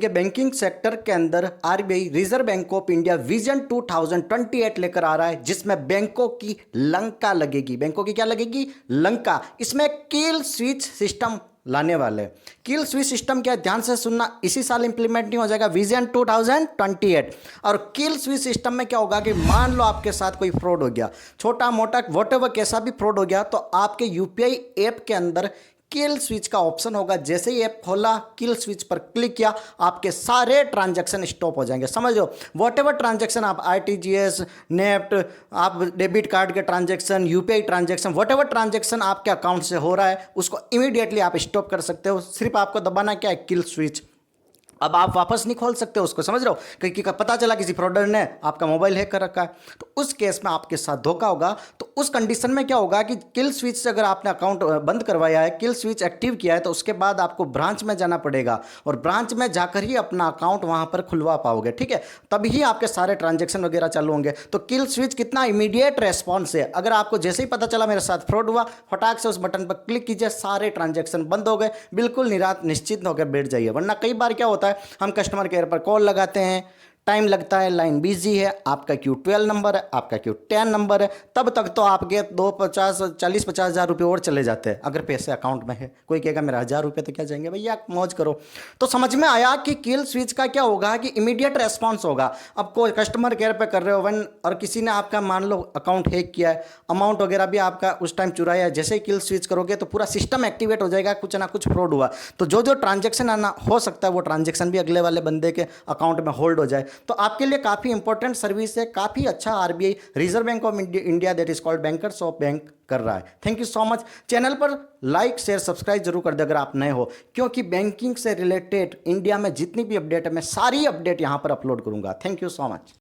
कि banking sector के अंदर RBI reserve bank of India vision 2028 लेकर आ रहा है, जिसमें बैंकों की लंका लगेगी। बैंकों की क्या लगेगी? लंका। इसमें किल स्विच सिस्टम लाने वाले। किल स्विच सिस्टम क्या है? ध्यान से सुनना, इसी साल इंप्लीमेंट नहीं हो जाएगा, विजन 2028। और किल स्विच सिस्टम में क्या होगा कि मान लो आपके साथ कोई फ्रॉड हो गया, छोटा मोटा वॉटेवर कैसा भी फ्रॉड हो गया, तो आपके यूपीआई ऐप के अंदर किल स्विच का ऑप्शन होगा। जैसे ही ऐप खोला, किल स्विच पर क्लिक किया, आपके सारे ट्रांजैक्शन स्टॉप हो जाएंगे। समझो, वॉट एवर ट्रांजैक्शन आप आरटीजीएस, नेफ्ट, आप डेबिट कार्ड के transaction, UPI transaction, what ever transaction आपके अकाउंट से हो रहा है, उसको इमीडिएटली आप स्टॉप कर सकते हो। सिर्फ आपको दबाना क्या है? Kill switch. अब आप वापस नहीं खोल सकते उसको, समझ रहे हो? क्योंकि पता चला किसी फ्रॉडर ने आपका मोबाइल हैक कर रखा है, तो उस केस में आपके साथ धोखा होगा। तो उस कंडीशन में क्या होगा कि किल स्विच से अगर आपने अकाउंट बंद करवाया है, किल स्विच एक्टिव किया है, तो उसके बाद आपको ब्रांच में जाना पड़ेगा और ब्रांच में जाकर ही अपना अकाउंट वहां पर खुलवा पाओगे। ठीक है, तभी आपके सारे ट्रांजेक्शन वगैरह चालू होंगे। तो किल स्विच कितना इमीडिएट रेस्पॉन्स है। अगर आपको जैसे ही पता चला मेरे साथ फ्रॉड हुआ, फटाक से उस बटन पर क्लिक कीजिए, सारे ट्रांजेक्शन बंद हो गए, बिल्कुल निश्चित होकर बैठ जाइए। वरना कई बार क्या होता है, हम कस्टमर केयर पर कॉल लगाते हैं, टाइम लगता है, लाइन बिजी है, आपका क्यू 12 नंबर है, आपका क्यू 10 नंबर है, तब तक तो आपके 40-50 हज़ार रुपये और चले जाते हैं अगर पैसे अकाउंट में है। कोई कहेगा मेरा 1,000 रुपये तो क्या जाएंगे, भैया मौज करो। तो समझ में आया कि किल स्विच का क्या होगा कि इमीडिएट रेस्पॉन्स होगा। अब कोई कस्टमर केयर पे कर रहे हो वन, और किसी ने आपका मान लो अकाउंट हैक किया है, अमाउंट वगैरह भी आपका उस टाइम चुराया है, जैसे ही किल स्विच करोगे तो पूरा सिस्टम एक्टिवेट हो जाएगा, कुछ ना कुछ फ्रॉड हुआ तो जो जो ट्रांजेक्शन आना हो सकता है वो ट्रांजेक्शन भी अगले वाले बंदे के अकाउंट में होल्ड हो जाए। तो आपके लिए काफ़ी इंपॉर्टेंट सर्विस है, काफ़ी अच्छा RBI reserve bank of India that is called bankers of bank कर रहा है। Thank you so much. Channel पर लाइक शेयर सब्सक्राइब जरूर कर दे अगर आप नए हो, क्योंकि बैंकिंग से रिलेटेड इंडिया में जितनी भी अपडेट है मैं सारी अपडेट यहां पर अपलोड करूंगा। Thank you so much.